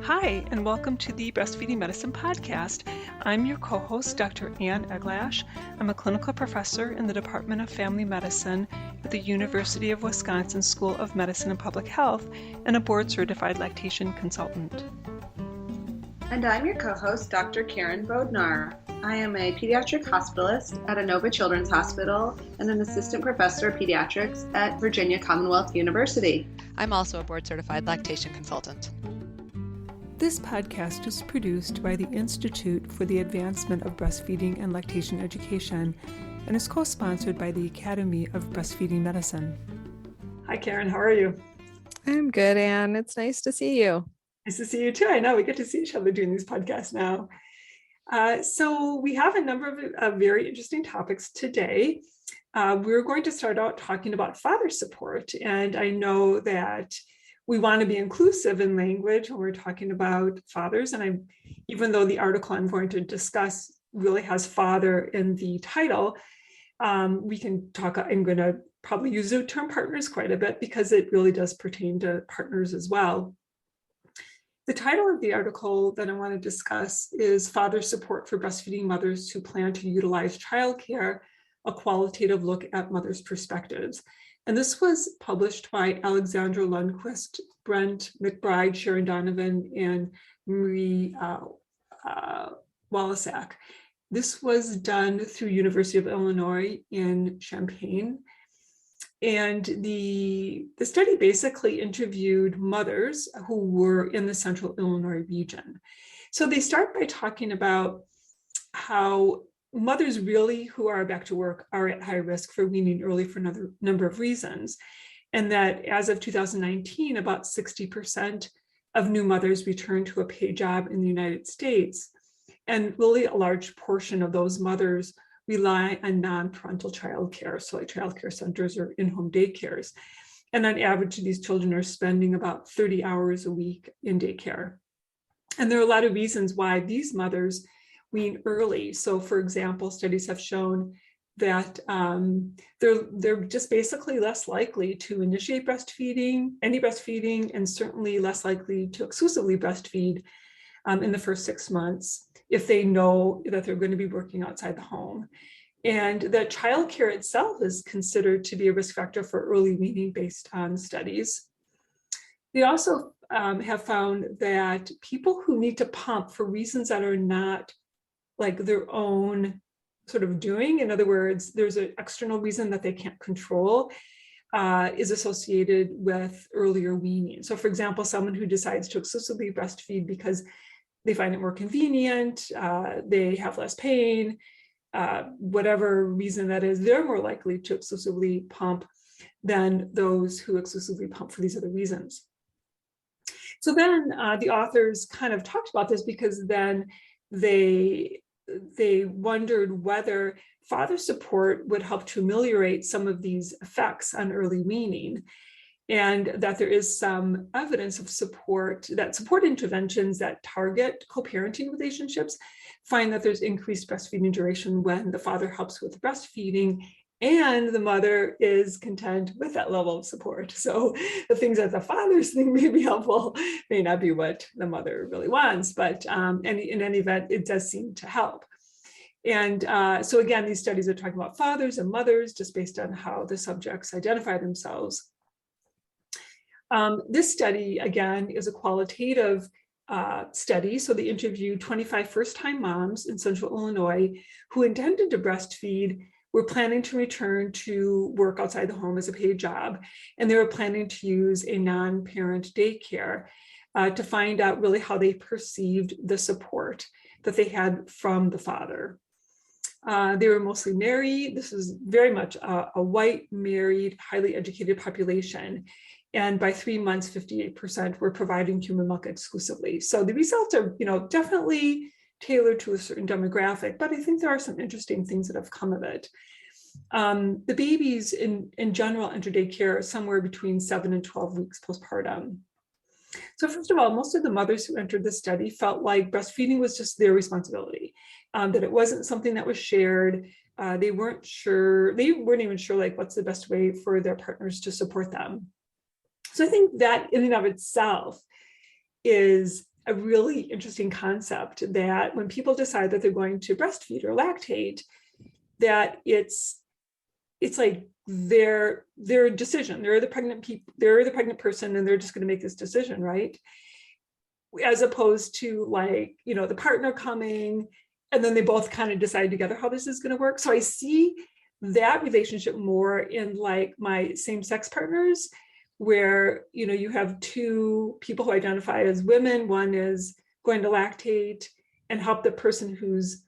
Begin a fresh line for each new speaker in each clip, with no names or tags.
Hi, and welcome to the Breastfeeding Medicine Podcast. I'm your co-host, Dr. Ann Eglash. I'm a clinical professor in the Department of Family Medicine at the University of Wisconsin School of Medicine and Public Health and a board-certified lactation consultant.
And I'm your co-host, Dr. Karen Bodnar. I am a pediatric hospitalist at Inova Children's Hospital and an assistant professor of pediatrics at Virginia Commonwealth University.
I'm also a board-certified lactation consultant.
This podcast is produced by the Institute for the Advancement of Breastfeeding and Lactation Education and is co-sponsored by the Academy of Breastfeeding Medicine. Hi, Karen. How are you?
I'm good, Anne. It's nice to see you.
Nice to see you too. I know we get to see each other doing these podcasts now. So we have a number of very interesting topics today. We're going to start out talking about father support. And I know that we want to be inclusive in language when we're talking about fathers. And even though the article I'm going to discuss really has father in the title, we can talk, I'm going to probably use the term partners quite a bit because it really does pertain to partners as well. The title of the article that I want to discuss is Father Support for Breastfeeding Mothers Who Plan to Utilize Childcare, a Qualitative Look at Mothers' Perspectives. And this was published by Alexandra Lundquist, Brent McBride, Sharon Donovan, and Marie Walasak. This was done through University of Illinois in Champaign. And the study basically interviewed mothers who were in the central Illinois region. So they start by talking about how mothers really who are back to work are at high risk for weaning early for another number of reasons. And that as of 2019, about 60% of new mothers return to a paid job in the United States. And really a large portion of those mothers rely on non-parental childcare, so like childcare centers or in-home daycares. And on average, these children are spending about 30 hours a week in daycare. And there are a lot of reasons why these mothers wean early. So for example, studies have shown that they're just basically less likely to initiate any breastfeeding, and certainly less likely to exclusively breastfeed in the first 6 months if they know that they're going to be working outside the home. And that childcare itself is considered to be a risk factor for early weaning based on studies. They also have found that people who need to pump for reasons that are not like their own sort of doing, in other words, there's an external reason that they can't control, is associated with earlier weaning. So for example, someone who decides to exclusively breastfeed because they find it more convenient, they have less pain, whatever reason that is, they're more likely to exclusively pump than those who exclusively pump for these other reasons. So then the authors kind of talked about this because then they wondered whether father support would help to ameliorate some of these effects on early weaning, and that there is some evidence of support interventions that target co-parenting relationships find that there's increased breastfeeding duration when the father helps with breastfeeding and the mother is content with that level of support. So the things that the fathers think may be helpful may not be what the mother really wants, but in any event, it does seem to help. And so again, these studies are talking about fathers and mothers just based on how the subjects identify themselves. This study, again, is a qualitative study. So they interviewed 25 first-time moms in central Illinois who intended to breastfeed, were planning to return to work outside the home as a paid job, and they were planning to use a non-parent daycare to find out really how they perceived the support that they had from the father. They were mostly married. This is very much a white, married, highly educated population. And by 3 months, 58% were providing human milk exclusively. So the results are, definitely tailored to a certain demographic, but I think there are some interesting things that have come of it. The babies in general enter daycare somewhere between 7 and 12 weeks postpartum. So first of all, most of the mothers who entered the study felt like breastfeeding was just their responsibility, that it wasn't something that was shared. They weren't even sure like what's the best way for their partners to support them. So I think that in and of itself is a really interesting concept, that when people decide that they're going to breastfeed or lactate, that it's like their decision. They're the pregnant person, and they're just going to make this decision, right? As opposed to, like, the partner coming, and then they both kind of decide together how this is going to work. So I see that relationship more in like my same-sex partners, where you have two people who identify as women. One is going to lactate and help the person who's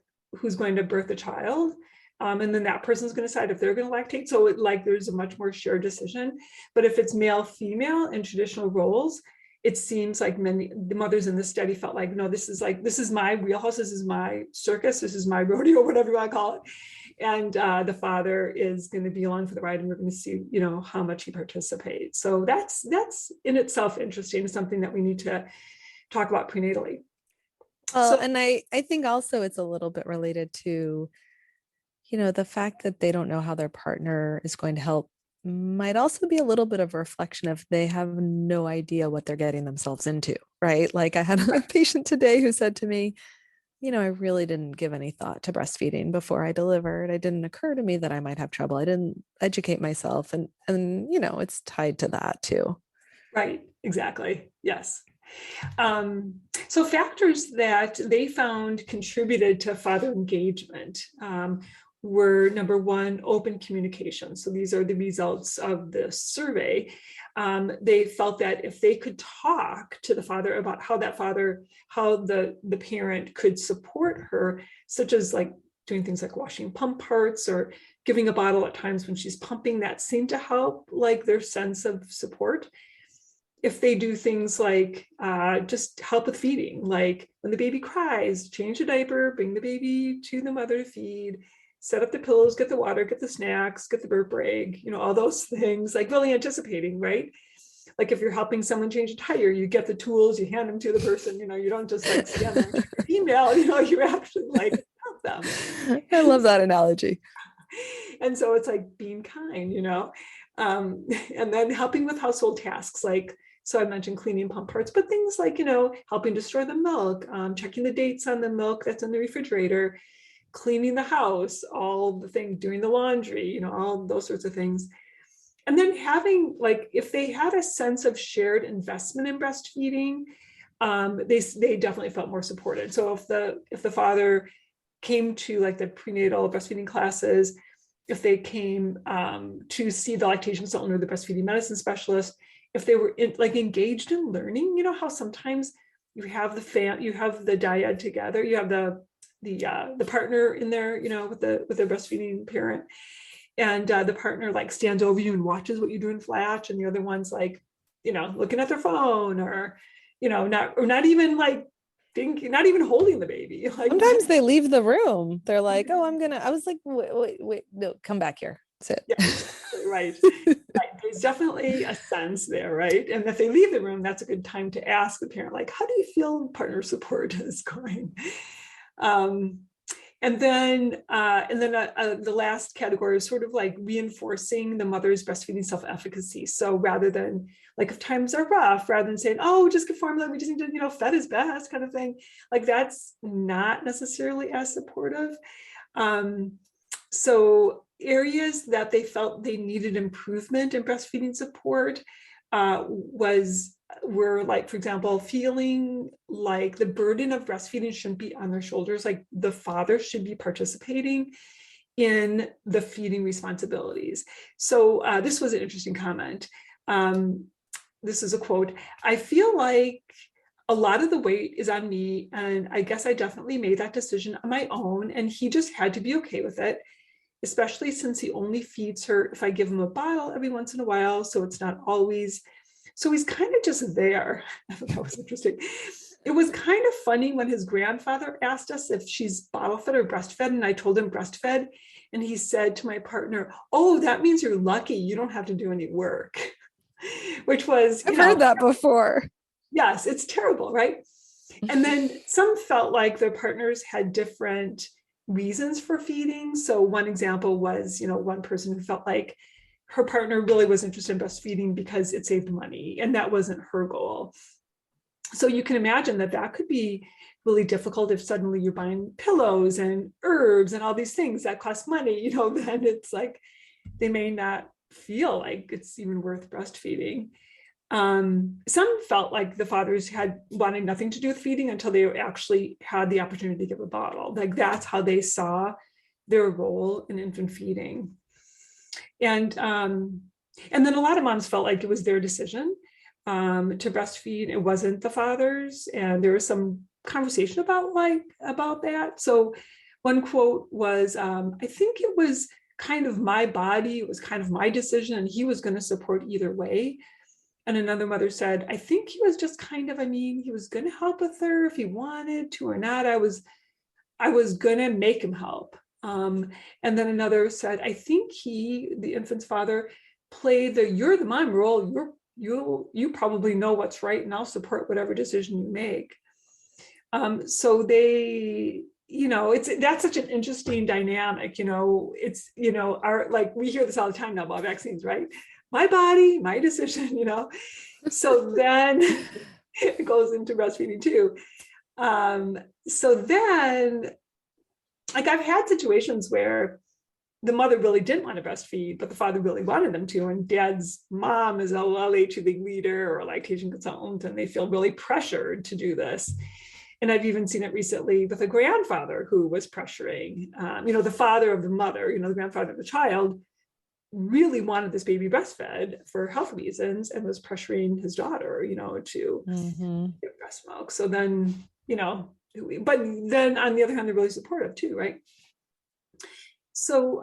going to birth a child, and then that person's going to decide if they're going to lactate. So there's a much more shared decision. But if it's male female in traditional roles, it seems like the mothers in the study felt like, no, this is my wheelhouse, this is my circus, this is my rodeo, whatever you want to call it. And the father is going to be along for the ride, and we're going to see, how much he participates. So that's in itself interesting. It's something that we need to talk about prenatally.
Well, and I think also it's a little bit related to, the fact that they don't know how their partner is going to help might also be a little bit of a reflection of they have no idea what they're getting themselves into, right? Like I had a patient today who said to me, I really didn't give any thought to breastfeeding before I delivered. It didn't occur to me that I might have trouble. I didn't educate myself. And it's tied to that too.
Right, exactly. Yes. So factors that they found contributed to father engagement were, number one, open communication. So these are the results of the survey. They felt that if they could talk to the father about how the parent could support her, such as like doing things like washing pump parts or giving a bottle at times when she's pumping, that seemed to help like their sense of support. If they do things like just help with feeding, like when the baby cries, change the diaper, bring the baby to the mother to feed, set up the pillows, get the water, get the snacks, get the burp break, all those things, like really anticipating, right? Like if you're helping someone change a tire, you get the tools, you hand them to the person, you don't just like stand there and check your email, you actually like help them.
I love that analogy.
And so it's like being kind, and then helping with household tasks, like, so I mentioned cleaning pump parts, but things like, helping to store the milk, checking the dates on the milk that's in the refrigerator, cleaning the house, all the things, doing the laundry, all those sorts of things. And then having, like, if they had a sense of shared investment in breastfeeding, they definitely felt more supported. So if the father came to like the prenatal breastfeeding classes, if they came to see the lactation consultant or the breastfeeding medicine specialist, if they were engaged in learning, how sometimes you have the dyad together, you have the partner in there, with the breastfeeding parent, and the partner like stands over you and watches what you do in Flash, and the other one's like, looking at their phone, or not even like thinking, not even holding the baby. Like
sometimes they leave the room. They're like, oh, I was like, wait, no, come back here. Sit.
Yeah, right. There's definitely a sense there, right? And if they leave the room, that's a good time to ask the parent, like, how do you feel partner support is going? And then the last category is sort of like reinforcing the mother's breastfeeding self-efficacy. So rather than like, if times are rough, rather than saying, oh, just give formula, we just need to, fed is best kind of thing, like that's not necessarily as supportive. So areas that they felt they needed improvement in breastfeeding support were like, for example, feeling like the burden of breastfeeding shouldn't be on their shoulders. Like the father should be participating in the feeding responsibilities. So this was an interesting comment. This is a quote: "I feel like a lot of the weight is on me, and I guess I definitely made that decision on my own, and he just had to be okay with it, especially since he only feeds her if I give him a bottle every once in a while, so it's not always, so he's kind of just there." I thought that was interesting. It was kind of funny when his grandfather asked us if she's bottle fed or breastfed, and I told him breastfed, and he said to my partner, "Oh, that means you're lucky, you don't have to do any work." Which was,
I've heard that before.
Yes, it's terrible, right? And then some felt like their partners had different reasons for feeding. So one example was, one person who felt like her partner really was interested in breastfeeding because it saved money, and that wasn't her goal. So you can imagine that that could be really difficult if suddenly you're buying pillows and herbs and all these things that cost money, you know, then it's like they may not feel like it's even worth breastfeeding. Some felt like the fathers had wanted nothing to do with feeding until they actually had the opportunity to give a bottle. Like that's how they saw their role in infant feeding. And then a lot of moms felt like it was their decision to breastfeed. It wasn't the father's, and there was some conversation about that. So one quote was, I think it was kind of my body, it was kind of my decision, and he was going to support either way. And another mother said, I think he was just kind of, I mean, he was going to help with her if he wanted to or not. I was going to make him help. And then another said, I think he, the infant's father, played the you're the mom role. You probably know what's right, and I'll support whatever decision you make. So they, you know, that's such an interesting dynamic. You know, it's, you know, our, like we hear this all the time now about vaccines, right? My body, my decision, you know. So then it goes into breastfeeding too. So then, like I've had situations where the mother really didn't want to breastfeed, but the father really wanted them to. And dad's mom is a LHV leader or a lactation consultant, and they feel really pressured to do this. And I've even seen it recently with a grandfather who was pressuring, you know, the father of the mother, you know, the grandfather of the child really wanted this baby breastfed for health reasons and was pressuring his daughter, you know, to get breast milk. So then, you know, but then on the other hand, they're really supportive too, right? So,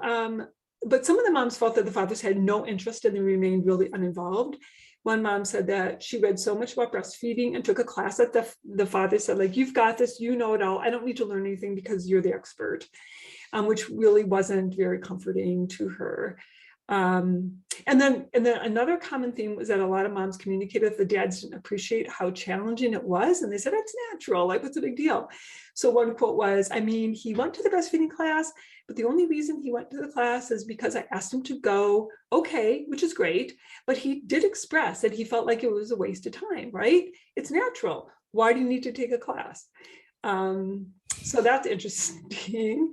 but some of the moms felt that the fathers had no interest and they remained really uninvolved. One mom said that she read so much about breastfeeding and took a class that the father said, like, you've got this, you know it all. I don't need to learn anything because you're the expert, which really wasn't very comforting to her. And then another common theme was that a lot of moms communicated that the dads didn't appreciate how challenging it was. And they said, it's natural, like what's the big deal? So one quote was, I mean, he went to the breastfeeding class, but the only reason he went to the class is because I asked him to go, okay, which is great. But he did express that he felt like it was a waste of time, right? It's natural. Why do you need to take a class? So that's interesting.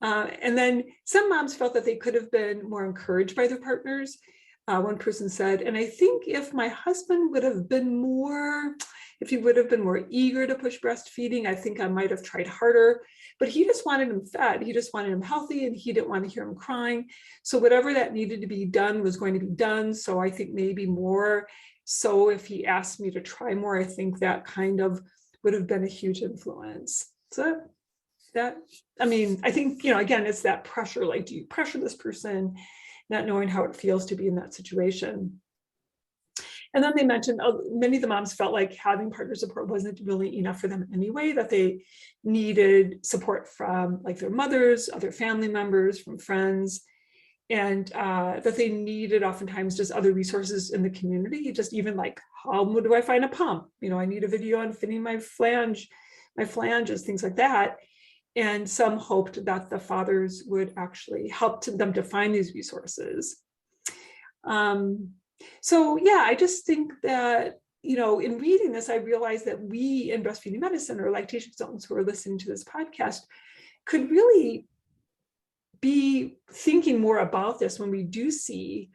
And then some moms felt that they could have been more encouraged by their partners. One person said, and I think if my husband would have been more, if he would have been more eager to push breastfeeding, I think I might have tried harder, but he just wanted him fed. He just wanted him healthy and he didn't want to hear him crying. So whatever that needed to be done was going to be done. So I think maybe more. So if he asked me to try more, I think that kind of would have been a huge influence. So that, I mean, I think, you know, again, it's that pressure, like, do you pressure this person, not knowing how it feels to be in that situation? And then they mentioned many of the moms felt like having partner support wasn't really enough for them anyway, that they needed support from like their mothers, other family members, from friends, and that they needed oftentimes just other resources in the community, just even like, how do I find a pump? You know, I need a video on fitting my flanges, things like that. And some hoped that the fathers would actually help them to find these resources. So yeah, I just think that, you know, in reading this, I realized that we in breastfeeding medicine or lactation consultants who are listening to this podcast could really be thinking more about this when we do see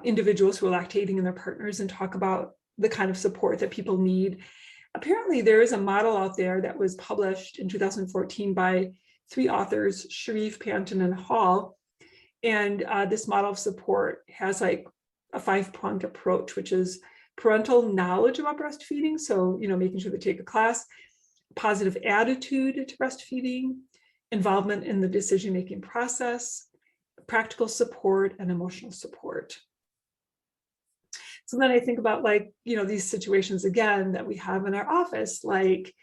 individuals who are lactating and their partners and talk about the kind of support that people need. Apparently, there is a model out there that was published in 2014 by 3 authors, Sharif, Panton, and Hall. And this model of support has like a 5-pronged approach, which is parental knowledge about breastfeeding. So, you know, making sure they take a class, positive attitude to breastfeeding, involvement in the decision-making process, practical support, and emotional support. So then I think about, like, you know, these situations again that we have in our office, like,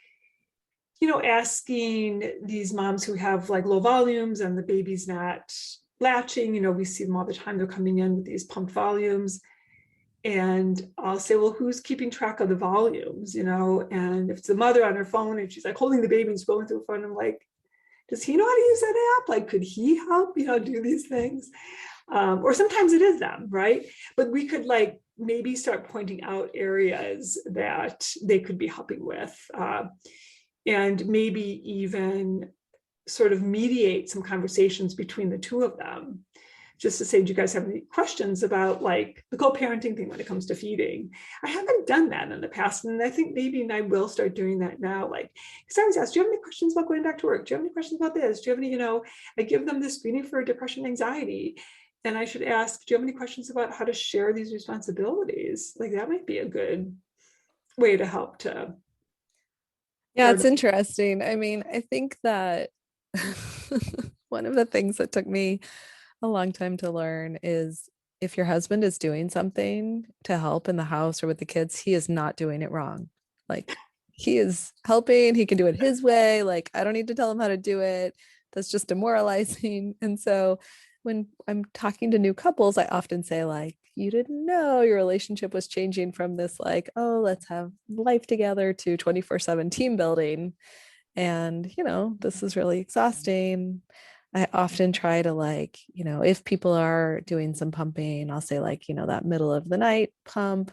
you know, asking these moms who have like low volumes and the baby's not latching, you know, we see them all the time. They're coming in with these pumped volumes. And I'll say, well, who's keeping track of the volumes, you know? And if it's the mother on her phone and she's like holding the baby and scrolling through the phone, I'm like, does he know how to use that app? Like, could he help, you know, do these things? Or sometimes it is them, right? But we could like maybe start pointing out areas that they could be helping with, and maybe even sort of mediate some conversations between the two of them, just to say, do you guys have any questions about like the co-parenting thing when it comes to feeding? I haven't done that in the past, and I think maybe I will start doing that now. Like, because I always ask, do you have any questions about going back to work? Do you have any questions about this? Do you have any, I give them this screening for depression, anxiety, and I should ask, do you have any questions about how to share these responsibilities? Like, that might be a good way to help to.
Yeah, it's interesting. I mean, I think that one of the things that took me a long time to learn is if your husband is doing something to help in the house or with the kids, he is not doing it wrong. Like he is helping, he can do it his way. Like I don't need to tell him how to do it. That's just demoralizing. And so when I'm talking to new couples, I often say, like, you didn't know your relationship was changing from this, like, oh, let's have life together to 24/7 team building. And, this is really exhausting. I often try to, like, if people are doing some pumping, I'll say, like, that middle of the night pump,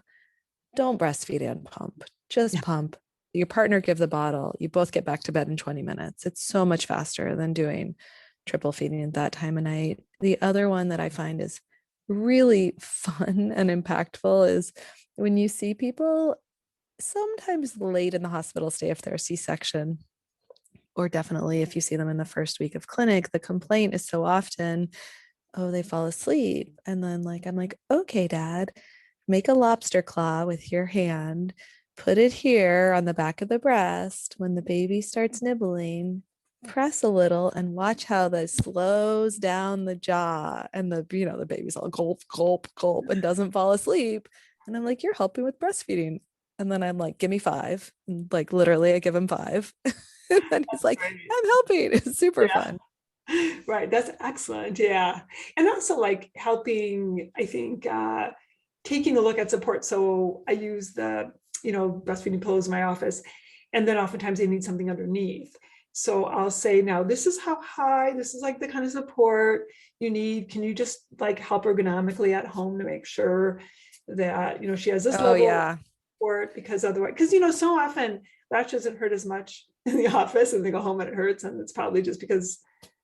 don't breastfeed and pump, just pump. Your partner give the bottle. You both get back to bed in 20 minutes. It's so much faster than doing triple feeding at that time of night. The other one that I find is really fun and impactful is when you see people sometimes late in the hospital stay if they're a C-section, or definitely if you see them in the first week of clinic, the complaint is so often, oh, they fall asleep. And then I'm like, okay, dad, make a lobster claw with your hand, put it here on the back of the breast. When the baby starts nibbling, press a little and watch how this slows down the jaw, and the baby's all gulp, gulp, gulp, and doesn't fall asleep. And I'm like, you're helping with breastfeeding. And then I'm like, give me 5. And literally I give him 5. And then he's like, I'm helping. It's super fun.
Right. That's excellent. Yeah. And also like helping, I think, taking a look at support. So I use the, breastfeeding pillows in my office, and then oftentimes they need something underneath. So I'll say, now this is how high, this is like the kind of support you need. Can you just like help ergonomically at home to make sure that, she has this level of support, because otherwise, because, so often latch doesn't hurt as much in the office and they go home and it hurts. And it's probably just because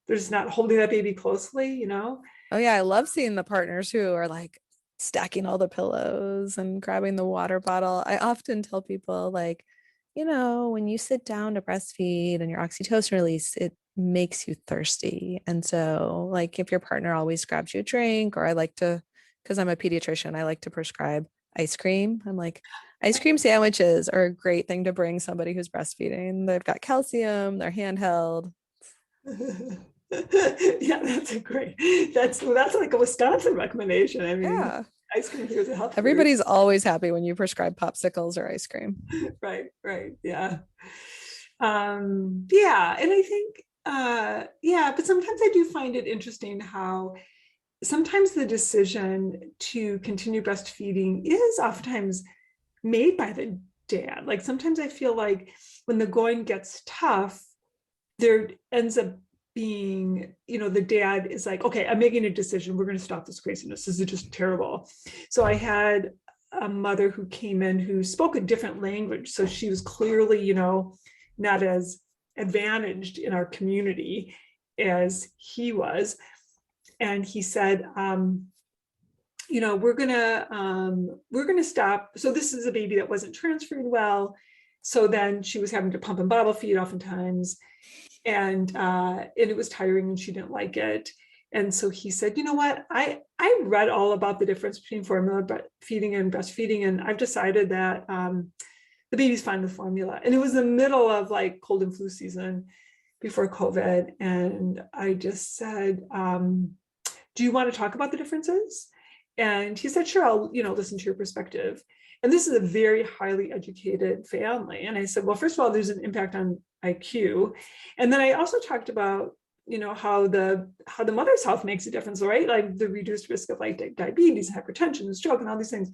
they're just not holding that baby closely.
Oh yeah, I love seeing the partners who are like stacking all the pillows and grabbing the water bottle. I often tell people, like, when you sit down to breastfeed and your oxytocin release, it makes you thirsty. And so like if your partner always grabs you a drink, or I like to, because I'm a pediatrician, I like to prescribe ice cream. I'm like, ice cream sandwiches are a great thing to bring somebody who's breastfeeding. They've got calcium, they're handheld.
Yeah, that's like a Wisconsin recommendation. I mean,
Yeah.
ice cream here is a health
Everybody's always happy when you prescribe popsicles or ice cream.
Right. Yeah. Yeah. And I think, but sometimes I do find it interesting how sometimes the decision to continue breastfeeding is oftentimes made by the dad. Like sometimes I feel like when the going gets tough, there ends up being, the dad is like, okay, I'm making a decision. We're going to stop this craziness. This is just terrible. So I had a mother who came in who spoke a different language. So she was clearly, not as advantaged in our community as he was. And he said, we're gonna stop. So this is a baby that wasn't transferring well. So then she was having to pump and bottle feed oftentimes. And it was tiring and she didn't like it. And so he said, you know what, I read all about the difference between formula feeding and breastfeeding, and I've decided that the baby's fine with formula. And it was the middle of like cold and flu season before COVID. And I just said, do you want to talk about the differences? And he said, sure, I'll, listen to your perspective. And this is a very highly educated family. And I said, well, first of all, there's an impact on IQ. And then I also talked about, how the mother's health makes a difference, right? Like the reduced risk of like diabetes, hypertension, and stroke, and all these things.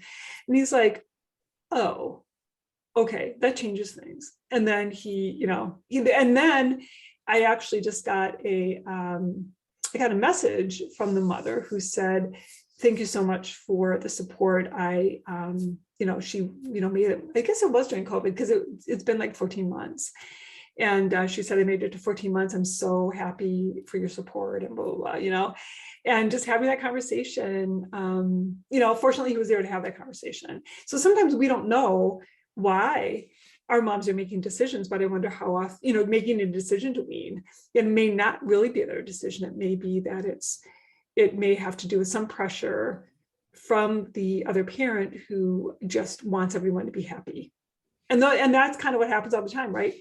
And he's like, oh, okay, that changes things. And then and then I actually just got I got a message from the mother who said, thank you so much for the support. She, made it, I guess it was during COVID because it's been like 14 months. And she said, I made it to 14 months. I'm so happy for your support and blah, blah, blah, and just having that conversation. Fortunately, he was there to have that conversation. So sometimes we don't know why our moms are making decisions, but I wonder how often, making a decision to wean, it may not really be their decision. It may be that it may have to do with some pressure from the other parent who just wants everyone to be happy. And that's kind of what happens all the time, right?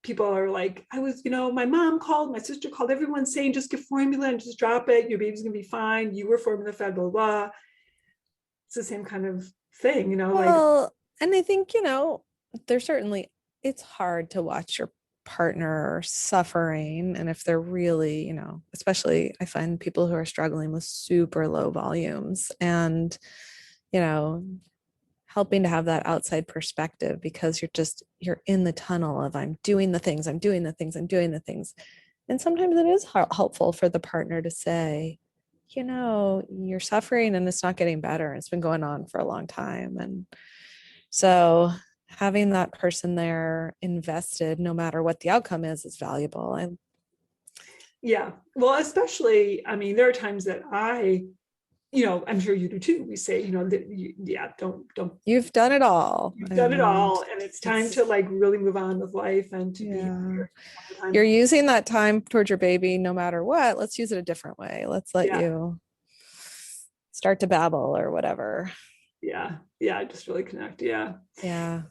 People are like, my mom called, my sister called, everyone's saying just give formula and just drop it. Your baby's gonna be fine. You were formula fed, blah, blah. It's the same kind of thing,
Well, and I think, there's certainly, it's hard to watch your partner suffering. And if they're really, especially I find people who are struggling with super low volumes and, helping to have that outside perspective, because you're in the tunnel of I'm doing the things. And sometimes it is helpful for the partner to say, you're suffering and it's not getting better. It's been going on for a long time. And so having that person there invested, no matter what the outcome is valuable.
Yeah. Well, especially, there are times that I'm sure you do too. We say, don't.
You've done it all.
You've done it all, and it's time to really move on with life and to be.
You're using that time towards your baby, no matter what. Let's use it a different way. Let's let you start to babble or whatever.
Yeah. Just really connect. Yeah. I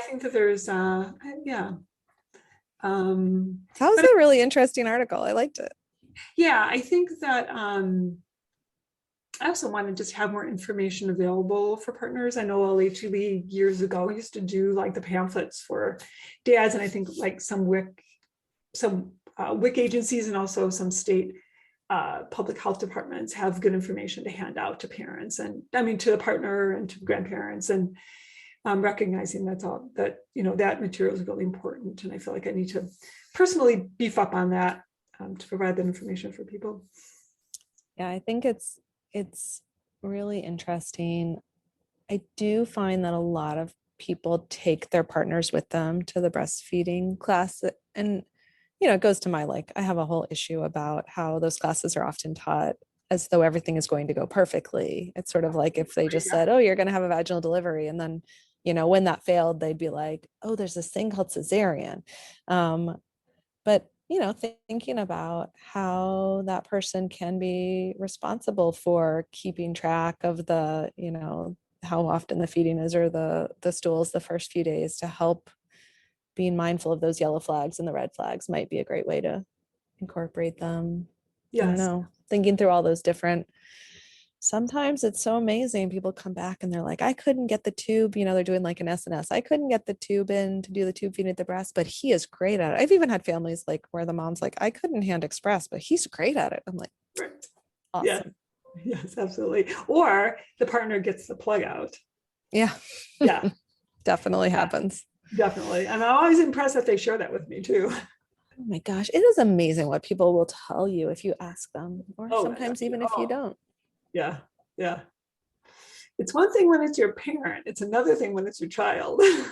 think that there's
that was a really interesting article. I liked it.
Yeah, I think that I also want to just have more information available for partners. I know LHE years ago used to do the pamphlets for dads, and I think some WIC agencies and also some state public health departments have good information to hand out to parents, and to the partner and to grandparents, and recognizing that material is really important. And I feel like I need to personally beef up on that to provide that information for people.
Yeah, I think it's really interesting. I do find that a lot of people take their partners with them to the breastfeeding class. And, it goes to my, I have a whole issue about how those classes are often taught as though everything is going to go perfectly. It's sort of like if they just said, oh, you're going to have a vaginal delivery. And then, when that failed, they'd be like, oh, there's this thing called cesarean. But thinking about how that person can be responsible for keeping track of the, how often the feeding is or the stools the first few days, to help being mindful of those yellow flags and the red flags might be a great way to incorporate them. Yes. I don't know, thinking through all those different, sometimes it's so amazing. People come back and they're like, I couldn't get the tube, they're doing an SNS. I couldn't get the tube in to do the tube feeding at the breast, but he is great at it. I've even had families where the mom's like, I couldn't hand express, but he's great at it. I'm like, awesome.
Yes, absolutely. Or the partner gets the plug out.
Yeah. Definitely happens.
Definitely. And I'm always impressed that they share that with me too.
Oh my gosh. It is amazing what people will tell you if you ask them, or sometimes even if you don't.
Yeah. It's one thing when it's your parent. It's another thing when it's your child. We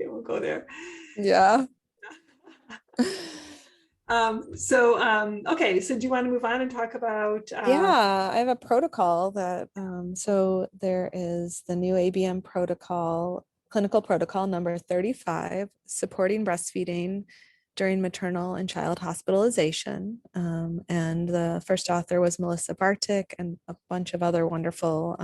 won't go there.
Yeah.
Okay. So do you want to move on and talk about?
I have a protocol that, so there is the new ABM protocol, clinical protocol number 35, supporting breastfeeding during maternal and child hospitalization. And the first author was Melissa Bartik and a bunch of other wonderful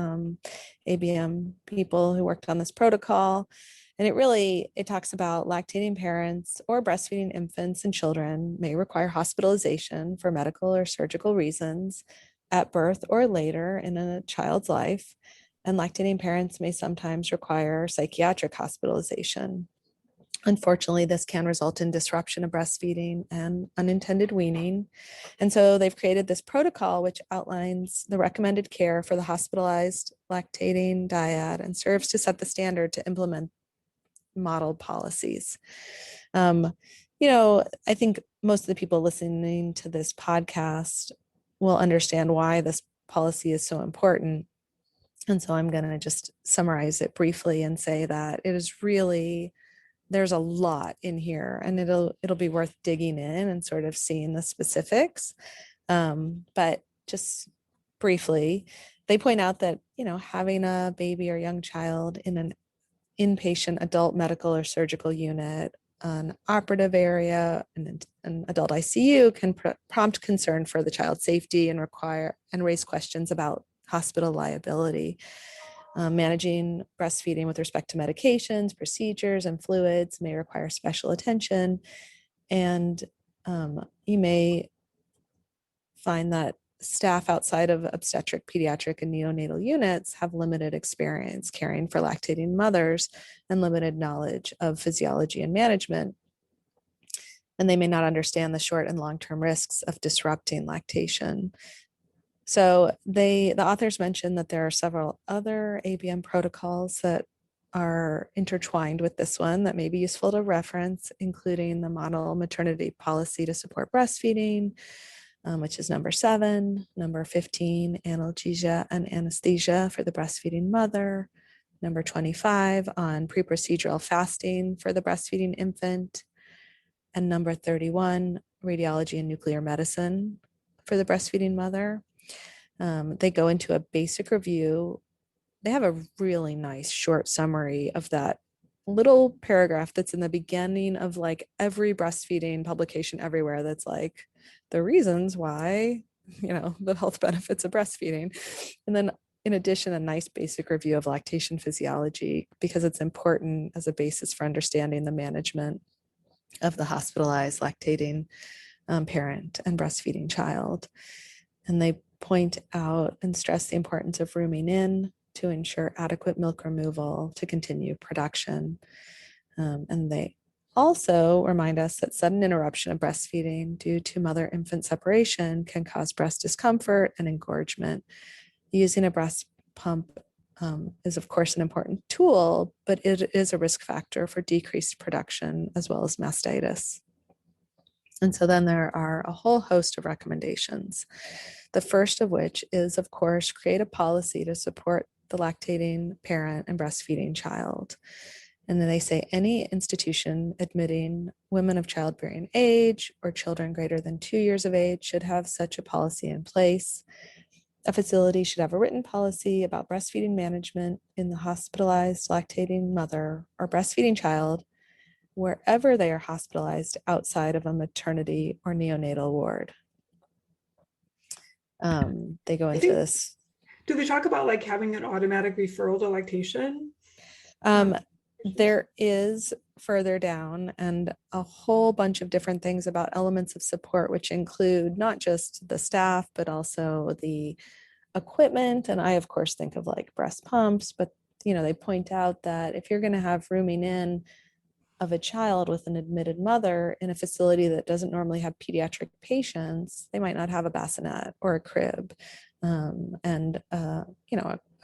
ABM people who worked on this protocol. And it talks about lactating parents or breastfeeding infants and children may require hospitalization for medical or surgical reasons at birth or later in a child's life. And lactating parents may sometimes require psychiatric hospitalization. Unfortunately, this can result in disruption of breastfeeding and unintended weaning. And so they've created this protocol which outlines the recommended care for the hospitalized lactating dyad and serves to set the standard to implement model policies. I think most of the people listening to this podcast will understand why this policy is so important. And so I'm going to just summarize it briefly and say that it is really, there's a lot in here, and it'll be worth digging in and sort of seeing the specifics. But just briefly, they point out that, having a baby or young child in an inpatient adult medical or surgical unit, an operative area, and an adult ICU can prompt concern for the child's safety and raise questions about hospital liability. Managing breastfeeding with respect to medications, procedures, and fluids may require special attention. And you may find that staff outside of obstetric, pediatric, and neonatal units have limited experience caring for lactating mothers and limited knowledge of physiology and management. And they may not understand the short and long-term risks of disrupting lactation. So the authors mentioned that there are several other ABM protocols that are intertwined with this one that may be useful to reference, including the model maternity policy to support breastfeeding, which is number 7, number 15, analgesia and anesthesia for the breastfeeding mother, number 25 on pre-procedural fasting for the breastfeeding infant, and number 31, radiology and nuclear medicine for the breastfeeding mother. They go into a basic review. They have a really nice short summary of that little paragraph that's in the beginning of like every breastfeeding publication everywhere, that's like the reasons why, the health benefits of breastfeeding. And then in addition, a nice basic review of lactation physiology, because it's important as a basis for understanding the management of the hospitalized lactating parent and breastfeeding child. And they point out and stress the importance of rooming in to ensure adequate milk removal to continue production. And they also remind us that sudden interruption of breastfeeding due to mother-infant separation can cause breast discomfort and engorgement. Using a breast pump is, of course, an important tool, but it is a risk factor for decreased production as well as mastitis. And so then there are a whole host of recommendations. The first of which is, of course, create a policy to support the lactating parent and breastfeeding child. And then they say any institution admitting women of childbearing age or children greater than 2 years of age should have such a policy in place. A facility should have a written policy about breastfeeding management in the hospitalized lactating mother or breastfeeding child wherever they are hospitalized outside of a maternity or neonatal ward. They go into this.
Do they talk about like having an automatic referral to lactation?
There is further down, and a whole bunch of different things about elements of support, which include not just the staff, but also the equipment. And I, of course, think of like breast pumps, but they point out that if you're going to have rooming in of a child with an admitted mother in a facility that doesn't normally have pediatric patients, they might not have a bassinet or a crib. And a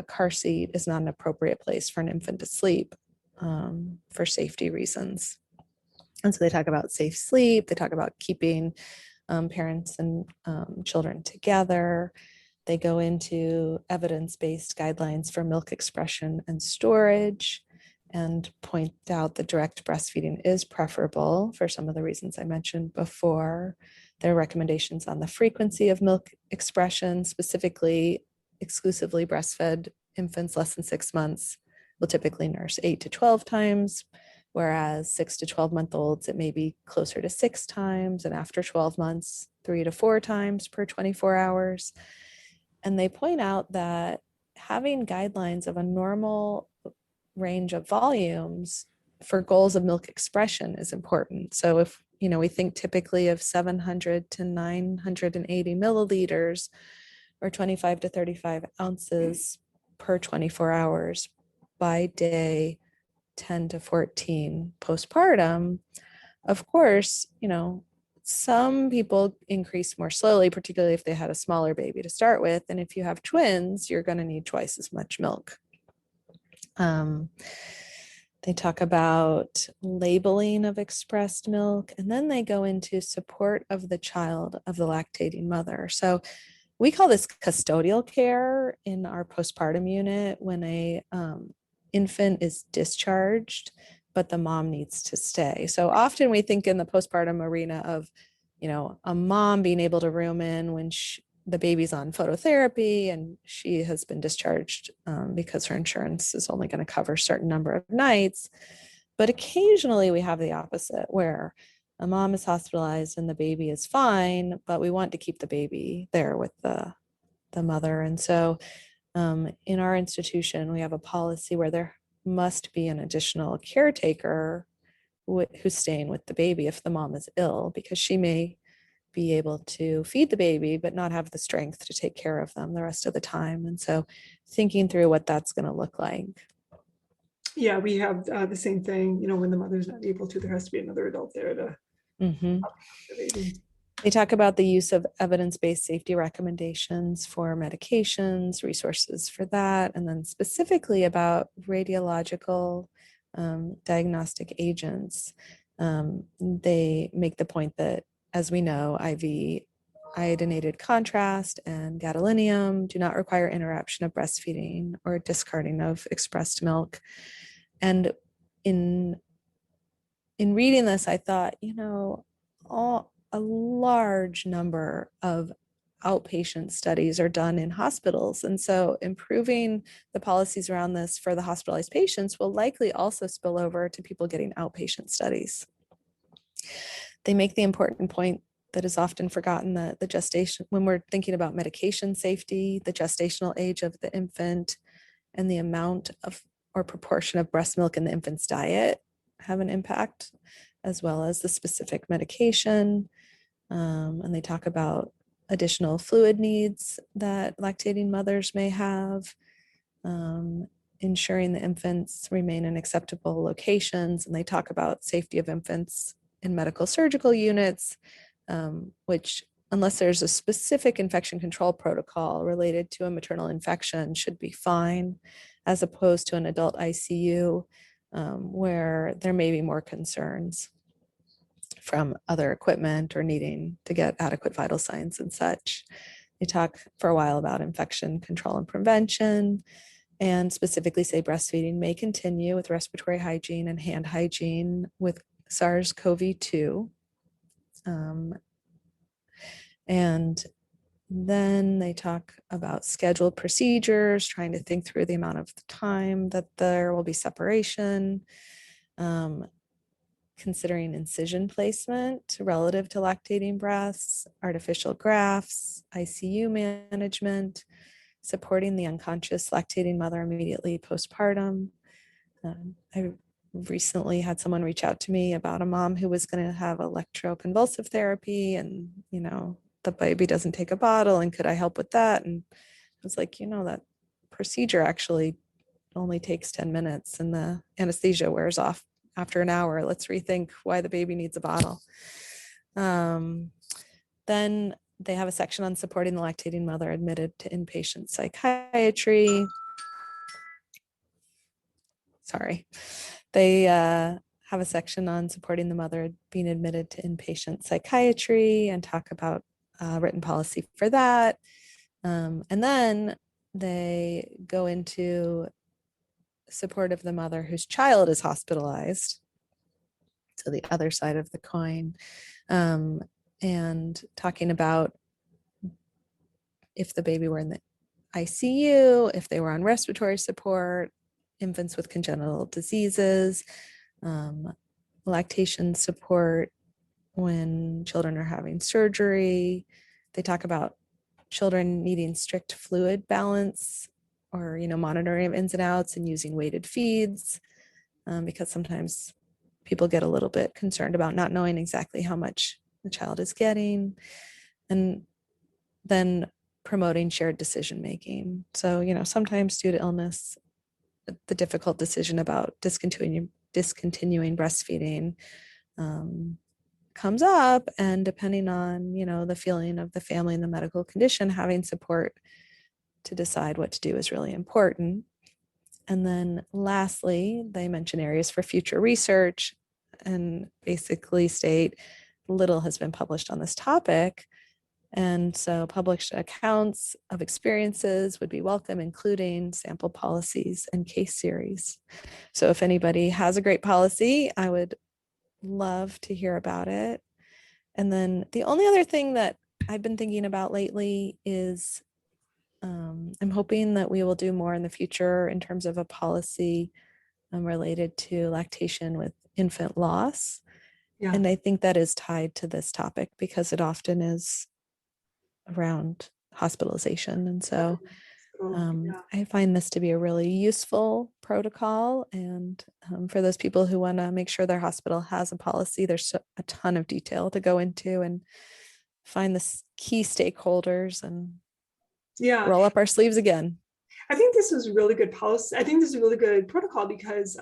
car seat is not an appropriate place for an infant to sleep for safety reasons. And so they talk about safe sleep. They talk about keeping parents and children together. They go into evidence-based guidelines for milk expression and storage, and point out that direct breastfeeding is preferable for some of the reasons I mentioned before. There are recommendations on the frequency of milk expression, specifically exclusively breastfed infants less than 6 months will typically nurse 8 to 12 times, whereas 6 to 12-month-olds, it may be closer to 6 times, and after 12 months, 3 to 4 times per 24 hours. And they point out that having guidelines of a normal range of volumes for goals of milk expression is important. So if we think typically of 700 to 980 milliliters or 25 to 35 ounces per 24 hours by day 10 to 14 postpartum, of course, some people increase more slowly, particularly if they had a smaller baby to start with. And if you have twins, you're going to need twice as much milk. They talk about labeling of expressed milk, and then they go into support of the child of the lactating mother. So we call this custodial care in our postpartum unit when a infant is discharged, but the mom needs to stay. So often we think in the postpartum arena of, a mom being able to room in when the baby's on phototherapy and she has been discharged because her insurance is only going to cover a certain number of nights. But occasionally we have the opposite, where a mom is hospitalized and the baby is fine, but we want to keep the baby there with the mother. And so in our institution, we have a policy where there must be an additional caretaker who's staying with the baby if the mom is ill, because she may be able to feed the baby but not have the strength to take care of them the rest of the time. And so thinking through what that's going to look like.
Yeah, we have the same thing, when the mother's not able to, there has to be another adult there to
Mm-hmm.
help the baby.
They talk about the use of evidence-based safety recommendations for medications, resources for that, and then specifically about radiological diagnostic agents. They make the point that, as we know, IV iodinated contrast and gadolinium do not require interruption of breastfeeding or discarding of expressed milk. And in reading this, I thought, a large number of outpatient studies are done in hospitals. And so improving the policies around this for the hospitalized patients will likely also spill over to people getting outpatient studies. They make the important point that is often forgotten, that the gestation, when we're thinking about medication safety, the gestational age of the infant and the amount of or proportion of breast milk in the infant's diet have an impact, as well as the specific medication. And they talk about additional fluid needs that lactating mothers may have, ensuring the infants remain in acceptable locations. And they talk about safety of infants in medical surgical units, which, unless there's a specific infection control protocol related to a maternal infection, should be fine, as opposed to an adult ICU, where there may be more concerns from other equipment or needing to get adequate vital signs and such. They talk for a while about infection control and prevention, and specifically say breastfeeding may continue with respiratory hygiene and hand hygiene with SARS-CoV-2. And then they talk about scheduled procedures, trying to think through the amount of time that there will be separation, considering incision placement relative to lactating breasts, artificial grafts, ICU management, supporting the unconscious lactating mother immediately postpartum. I recently had someone reach out to me about a mom who was going to have electroconvulsive therapy, and the baby doesn't take a bottle, and could I help with that? And I was like, that procedure actually only takes 10 minutes and the anesthesia wears off after an hour. Let's rethink why the baby needs a bottle. Then they have a section on supporting the lactating mother admitted to inpatient psychiatry. Sorry. They have a section on supporting the mother being admitted to inpatient psychiatry and talk about written policy for that. And then they go into support of the mother whose child is hospitalized. So the other side of the coin. And talking about if the baby were in the ICU, if they were on respiratory support, infants with congenital diseases, lactation support when children are having surgery. They talk about children needing strict fluid balance, or monitoring of ins and outs, and using weighted feeds, because sometimes people get a little bit concerned about not knowing exactly how much the child is getting. And then promoting shared decision making. So sometimes due to illness, the difficult decision about discontinuing breastfeeding comes up, and depending on the feeling of the family and the medical condition, having support to decide what to do is really important. And then lastly, they mention areas for future research and basically state little has been published on this topic, And so published accounts of experiences would be welcome, including sample policies and case series. So if anybody has a great policy, I would love to hear about it. And then the only other thing that I've been thinking about lately is I'm hoping that we will do more in the future in terms of a policy related to lactation with infant loss.
Yeah.
And I think that is tied to this topic because it often is around hospitalization. And so
Yeah.
I find this to be a really useful protocol. And for those people who want to make sure their hospital has a policy, there's a ton of detail to go into and find the key stakeholders and
Yeah.
roll up our sleeves again.
I think this is really good policy. I think this is a really good protocol because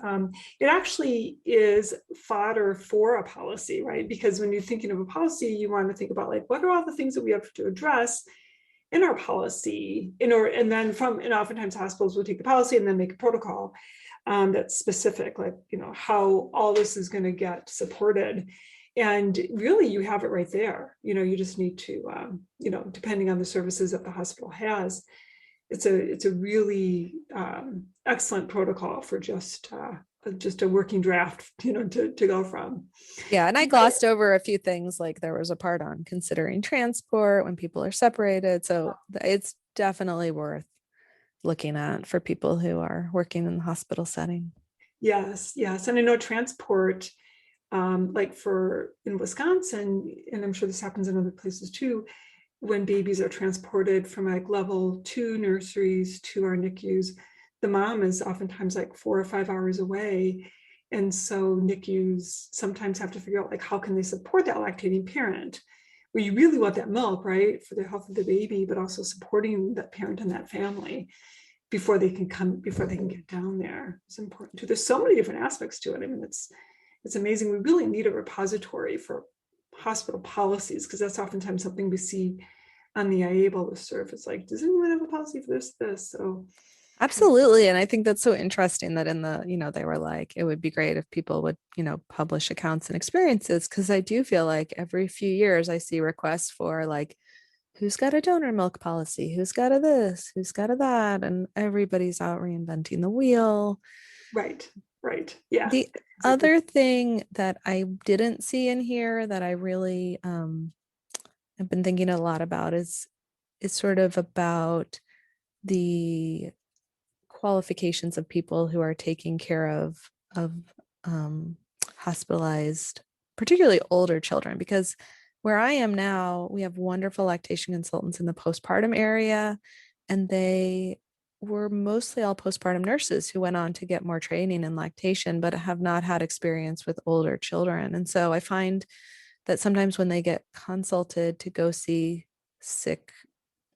it actually is fodder for a policy, right? Because when you're thinking of a policy, you want to think about like, what are all the things that we have to address in our policy, and then and oftentimes hospitals will take the policy and then make a protocol that's specific, like, how all this is going to get supported. And really, you have it right there. You just need to, depending on the services that the hospital has, it's a really excellent protocol for just a working draft, to go from.
Yeah, and I glossed over a few things, like there was a part on considering transport when people are separated. So it's definitely worth looking at for people who are working in the hospital setting.
Yes, yes. And I know transport, like in Wisconsin, and I'm sure this happens in other places too, when babies are transported from like level 2 nurseries to our NICUs, the mom is oftentimes like 4 or 5 hours away. And so NICUs sometimes have to figure out like, how can they support that lactating parent? Well, you really want that milk, right, for the health of the baby, but also supporting that parent and that family before they can get down there. It's important too. There's so many different aspects to it. I mean, it's amazing. We really need a repository for hospital policies, because that's oftentimes something we see on the IABLE listserv. It's like, does anyone have a policy for this? So
Absolutely. And I think that's so interesting that in the, they were like, it would be great if people would, publish accounts and experiences. Cause I do feel like every few years I see requests for like, who's got a donor milk policy? Who's got a this? Who's got a that? And everybody's out reinventing the wheel.
right. Yeah.
The
Exactly.
other thing that I didn't see in here that I really have been thinking a lot about is sort of about the qualifications of people who are taking care of hospitalized, particularly older children, because where I am now, we have wonderful lactation consultants in the postpartum area, and they were mostly all postpartum nurses who went on to get more training in lactation, but have not had experience with older children. And so I find that sometimes when they get consulted to go see sick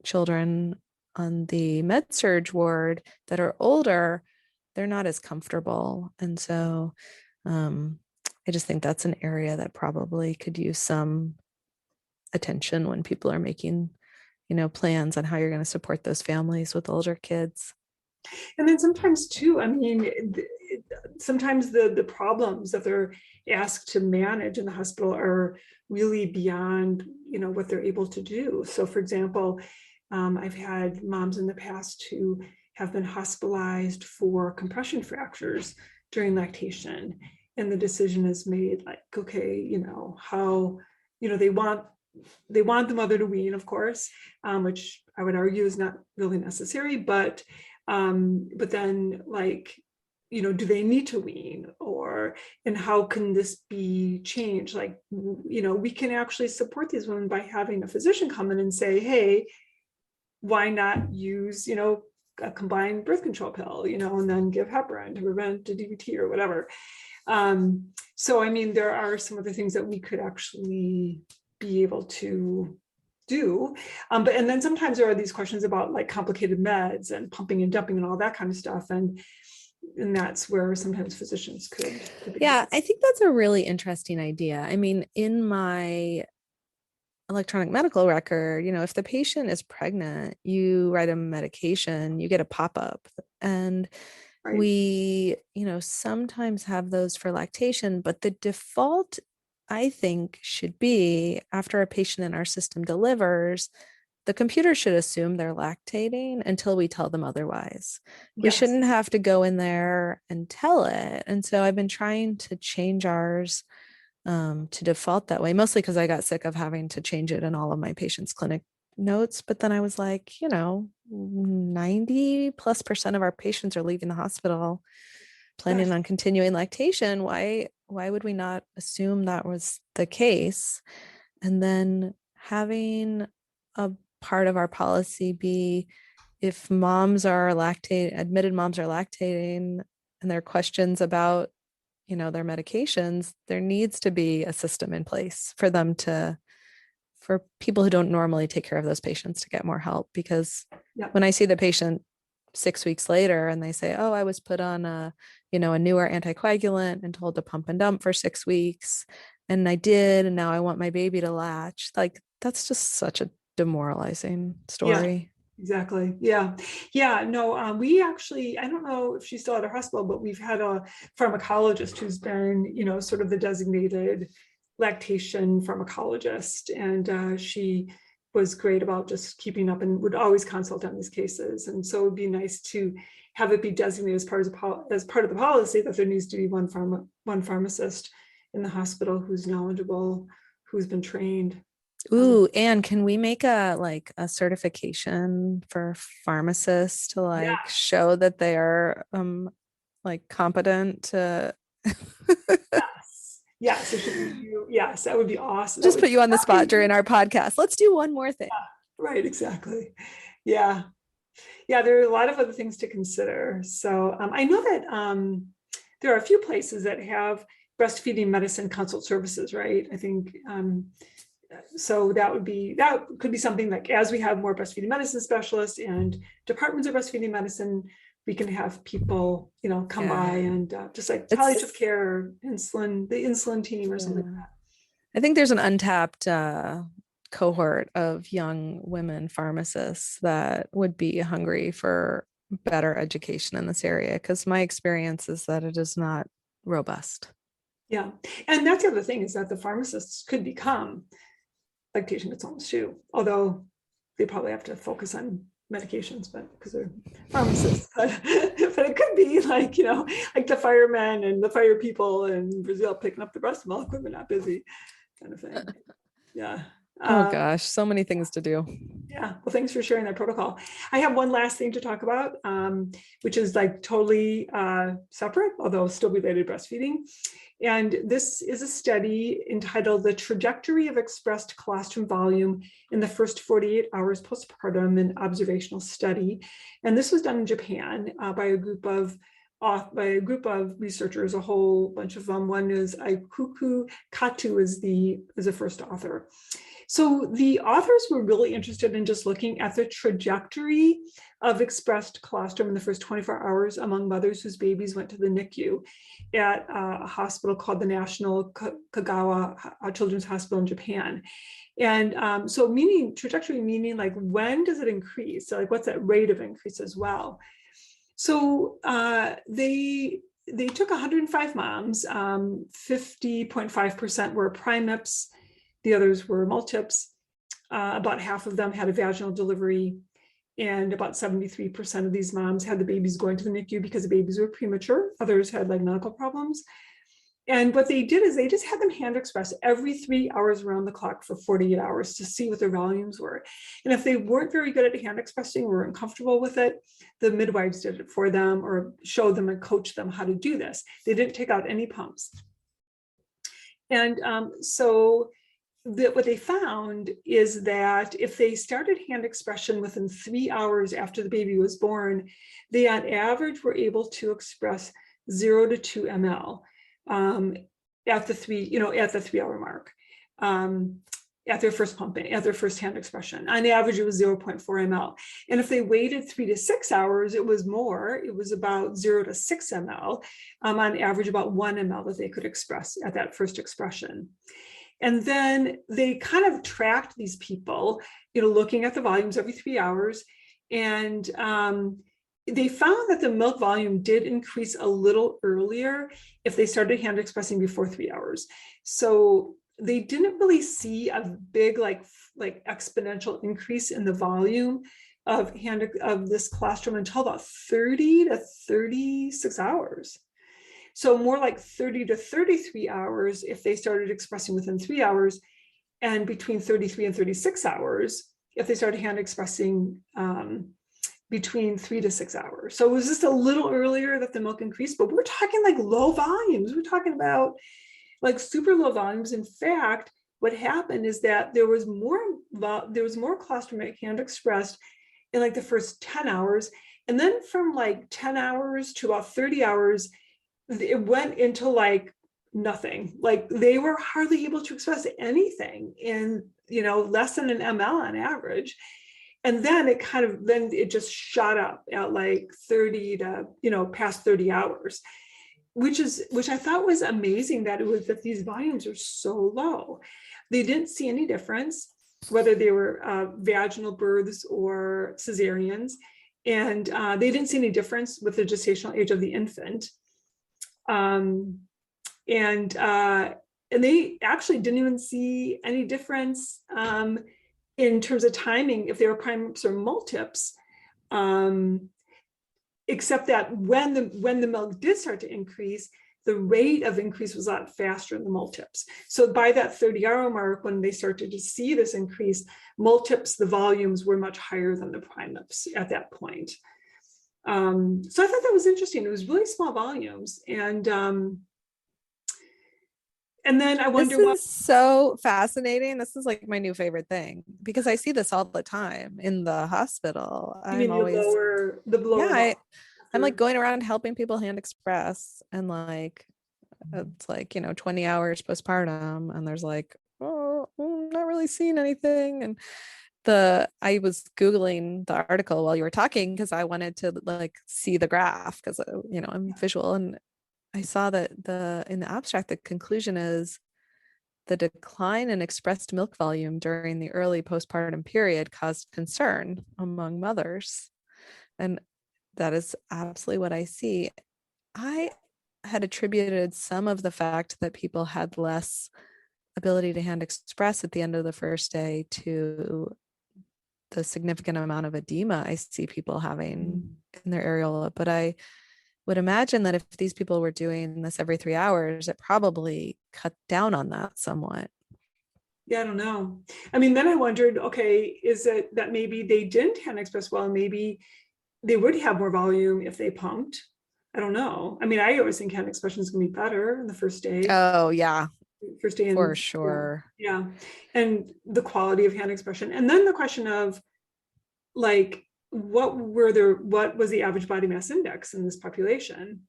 children on the med surg ward that are older, they're not as comfortable. And so I just think that's an area that probably could use some attention when people are making, plans on how you're going to support those families with older kids.
And then sometimes too, I mean, sometimes the problems that they're asked to manage in the hospital are really beyond, what they're able to do. So for example, I've had moms in the past who have been hospitalized for compression fractures during lactation. And the decision is made like, okay, how, they want the mother to wean, of course, which I would argue is not really necessary, but then like, do they need to wean, and how can this be changed? Like, we can actually support these women by having a physician come in and say, hey, why not use, a combined birth control pill, and then give heparin to prevent a DVT or whatever. So, I mean, there are some other things that we could actually be able to do. And then sometimes there are these questions about like complicated meds and pumping and dumping and all that kind of stuff. And that's where sometimes physicians could
Yeah, I think that's a really interesting idea. I mean, in my electronic medical record, if the patient is pregnant, you write a medication, you get a pop-up. And we, sometimes have those for lactation, but the default I think should be after a patient in our system delivers, the computer should assume they're lactating until we tell them otherwise. We
Yes.
shouldn't have to go in there and tell it. And so I've been trying to change ours to default that way, mostly because I got sick of having to change it in all of my patients' clinic notes. But then I was like, 90+% of our patients are leaving the hospital planning
Yes.
on continuing lactation. Why would we not assume that was the case? And then having a part of our policy be if admitted moms are lactating and there are questions about their medications, there needs to be a system in place for people who don't normally take care of those patients to get more help. Because
Yep.
when I see the patient 6 weeks later and they say, oh, I was put on a newer anticoagulant and told to pump and dump for 6 weeks, and I did, and now I want my baby to latch, like that's just such a demoralizing
Yeah.
story.
Exactly. Yeah. Yeah. No, we actually, I don't know if she's still at our hospital, but we've had a pharmacologist who's been, sort of the designated lactation pharmacologist. And she was great about just keeping up and would always consult on these cases. And so it'd be nice to have it be designated as part of the policy that there needs to be one pharmacist in the hospital who's knowledgeable, who's been trained.
Ooh, and can we make a certification for pharmacists to
Yeah.
show that they are competent to
Yes. Yes. So should we do, yes, that would be awesome.
just put you on the spot during our podcast. Let's do one more thing.
Right, exactly. Yeah. Yeah, there are a lot of other things to consider. So I know that there are a few places that have breastfeeding medicine consult services, right? I think so that could be something like, as we have more breastfeeding medicine specialists and departments of breastfeeding medicine, we can have people, come by and just like palliative care, the insulin team or something like that.
I think there's an untapped cohort of young women pharmacists that would be hungry for better education in this area, because my experience is that it is not robust.
Yeah. And that's the other thing, is that the pharmacists could become lactation consultants too, although they probably have to focus on medications, but because they're pharmacists, but it could be like, like the firemen and the fire people in Brazil picking up the breast milk when they're not busy, kind of thing. Yeah.
Oh gosh, so many things to do.
Yeah. Well, thanks for sharing that protocol. I have one last thing to talk about, which is like totally separate, although still related to breastfeeding. And this is a study entitled The Trajectory of Expressed Colostrum Volume in the First 48 Hours Postpartum, an Observational Study. And this was done in Japan by a group of researchers, a whole bunch of them. One is Aikuku Katu is the first author. So the authors were really interested in just looking at the trajectory of expressed colostrum in the first 24 hours among mothers whose babies went to the NICU at a hospital called the National Kagawa Children's Hospital in Japan. And so trajectory meaning like, when does it increase? So like, what's that rate of increase as well? So they took 105 moms, 50.5% were primips, the others were multips. About half of them had a vaginal delivery, and about 73% of these moms had the babies going to the NICU because the babies were premature. Others had like medical problems. And what they did is they just had them hand express every 3 hours around the clock for 48 hours to see what their volumes were. And if they weren't very good at hand expressing, or weren't comfortable with it, the midwives did it for them or showed them and coached them how to do this. They didn't take out any pumps. And so what they found is that if they started hand expression within 3 hours after the baby was born, they on average were able to express 0 to 2 ml at the 3 hour mark, at their first pumping, at their first hand expression. On average, it was 0.4 ml. And if they waited 3 to 6 hours, it was more. It was about 0 to 6 ml, on average about 1 ml that they could express at that first expression. And then they kind of tracked these people, looking at the volumes every 3 hours. And they found that the milk volume did increase a little earlier if they started hand expressing before 3 hours. So they didn't really see a big like exponential increase in the volume of this colostrum until about 30 to 36 hours. So more like 30 to 33 hours if they started expressing within 3 hours, and between 33 and 36 hours if they started hand expressing between 3 to 6 hours. So it was just a little earlier that the milk increased, but we're talking like low volumes. We're talking about like super low volumes. In fact, what happened is that there was more colostrum hand expressed in like the first 10 hours. And then from like 10 hours to about 30 hours, it went into like nothing. Like they were hardly able to express anything in, less than an ml on average. And then it just shot up at like 30 to, past 30 hours, which I thought was amazing that these volumes are so low. They didn't see any difference whether they were vaginal births or cesareans. And they didn't see any difference with the gestational age of the infant. And they actually didn't even see any difference in terms of timing if they were primips or multips, except that when the milk did start to increase, the rate of increase was a lot faster in the multips. So by that 30-hour mark, when they started to see this increase, multips, the volumes were much higher than the primips at that point. So I thought that was interesting. It was really small volumes. And then I wonder
this is so fascinating. This is like my new favorite thing because I see this all the time in the hospital.
I'm always the lower.
I'm like going around helping people hand express, and like it's like 20 hours postpartum, and there's like, oh, I'm not really seeing anything. And I was Googling the article while you were talking because I wanted to like see the graph because I'm visual, and I saw that in the abstract, the conclusion is the decline in expressed milk volume during the early postpartum period caused concern among mothers. And that is absolutely what I see. I had attributed some of the fact that people had less ability to hand express at the end of the first day to the significant amount of edema I see people having in their areola. But I would imagine that if these people were doing this every 3 hours, it probably cut down on that somewhat.
Yeah, I don't know. I mean, then I wondered, okay, is it that maybe they didn't hand express well, maybe they would have more volume if they pumped? I don't know. I mean, I always think hand expression is going to be better in the first day.
Oh, yeah.
First day
for sure.
Yeah. And the quality of hand expression. And then the question of like, what was the average body mass index in this population?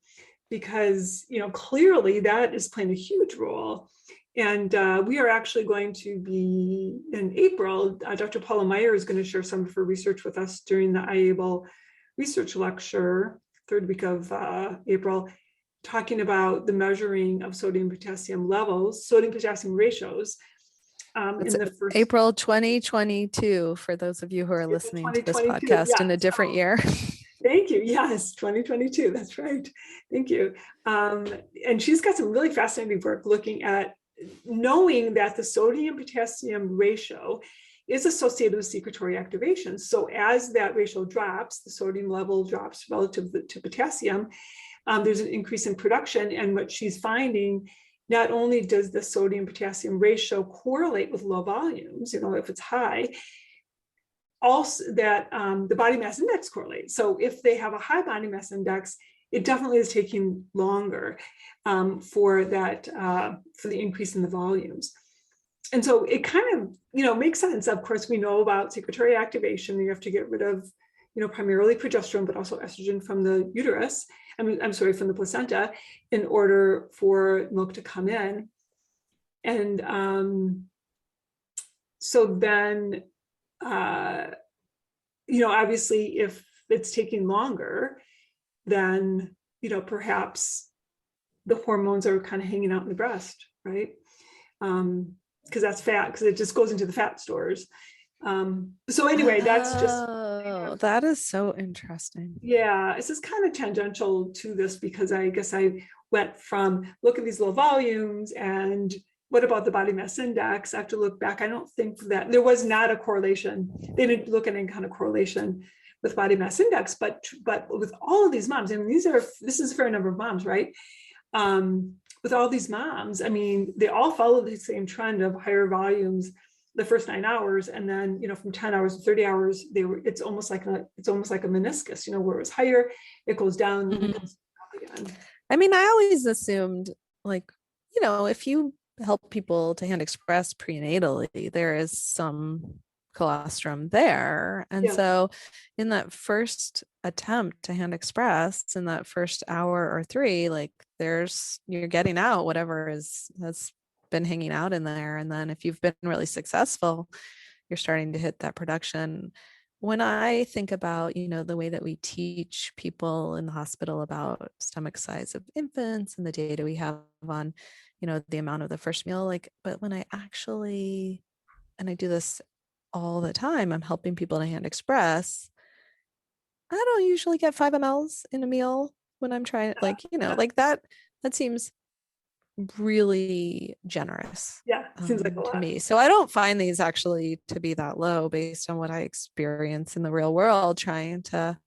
Because, clearly that is playing a huge role. And we are actually going to be in April, Dr. Paula Meyer is going to share some of her research with us during the iAble research lecture, third week of April, talking about the measuring of sodium potassium levels, sodium potassium ratios.
In the first April 2022, for those of you who are listening to this podcast in a different year.
Thank you. Yes, 2022. That's right. Thank you. And she's got some really fascinating work looking at knowing that the sodium potassium ratio is associated with secretory activation. So as that ratio drops, the sodium level drops relative to potassium, there's an increase in production. And what she's finding, not only does the sodium potassium ratio correlate with low volumes, if it's high, also that the body mass index correlates. So if they have a high body mass index, it definitely is taking longer for the increase in the volumes. And so it kind of, makes sense. Of course, we know about secretory activation. You have to get rid of, primarily progesterone, but also estrogen from the uterus. from the placenta in order for milk to come in. And so then, obviously, if it's taking longer, then, perhaps the hormones are kind of hanging out in the breast, right? Because that's fat, because it just goes into the fat stores. So anyway, that's just.
Oh, that is so interesting.
Yeah, it's just kind of tangential to this because I guess I went from look at these low volumes and what about the body mass index? I have to look back. I don't think that there was not a correlation. They didn't look at any kind of correlation with body mass index, but with all of these moms, I mean, this is a fair number of moms, right? With all these moms, I mean, they all follow the same trend of higher volumes the first 9 hours, and then, you know, from 10 hours to 30 hours, it's almost like a meniscus, you know, where it was higher, it goes down, and it comes up again.
I mean, I always assumed, like, you know, if you help people to hand express prenatally, there is some colostrum there. And so in that first attempt to hand express, in that first hour or 3, like, you're getting out whatever has been hanging out in there. And then if you've been really successful, you're starting to hit that production. When I think about, you know, the way that we teach people in the hospital about stomach size of infants and the data we have on, you know, the amount of the first meal, like, but when I actually, and I do this all the time, I'm helping people to hand express, I don't usually get 5 mLs in a meal when I'm trying, like, you know, like that seems really generous.
Seems like a lot
to me. So I don't find these actually to be that low based on what I experience in the real world trying to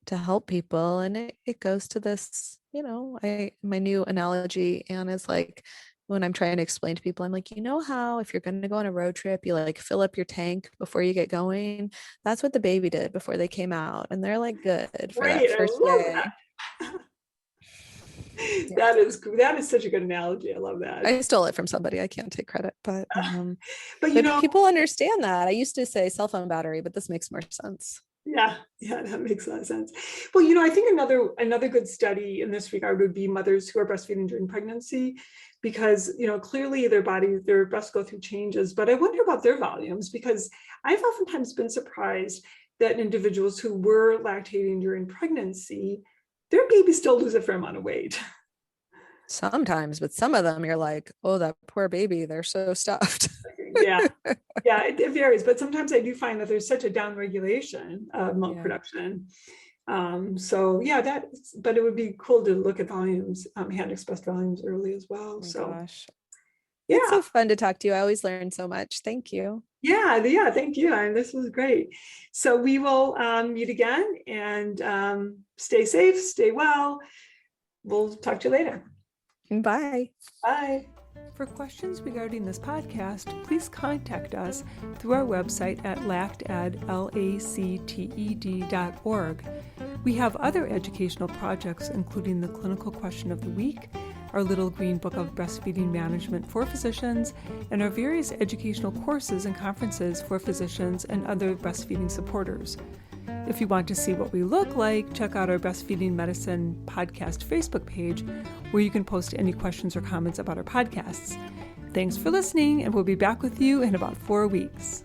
help people. And it goes to this, you know, my new analogy, Anne, is like, when I'm trying to explain to people, I'm like, you know how if you're going to go on a road trip, you like fill up your tank before you get going? That's what the baby did before they came out, and they're like good for that first day.
That is such a good analogy. I love that.
I stole it from somebody. I can't take credit, but
you know,
people understand that. I used to say cell phone battery, but this makes more sense.
Yeah, that makes a lot of sense. Well, you know, I think another good study in this regard would be mothers who are breastfeeding during pregnancy, because, you know, clearly their breasts go through changes, but I wonder about their volumes, because I've oftentimes been surprised that individuals who were lactating during pregnancy, their babies still lose a fair amount of weight.
Sometimes, but some of them you're like, oh, that poor baby, they're so stuffed.
Yeah, it varies, but sometimes I do find that there's such a downregulation of milk production. So yeah, but it would be cool to look at volumes, hand expressed volumes early as well.
Gosh. Yeah, it's so fun to talk to you. I always learn so much. Thank you.
Yeah, thank you. And this was great. So we will meet again, and stay safe, stay well. We'll talk to you later.
Bye.
Bye.
For questions regarding this podcast, please contact us through our website at lacted.org. We have other educational projects, including the Clinical Question of the Week, our Little Green Book of Breastfeeding Management for Physicians, and our various educational courses and conferences for physicians and other breastfeeding supporters. If you want to see what we look like, check out our Breastfeeding Medicine podcast Facebook page, where you can post any questions or comments about our podcasts. Thanks for listening, and we'll be back with you in about 4 weeks.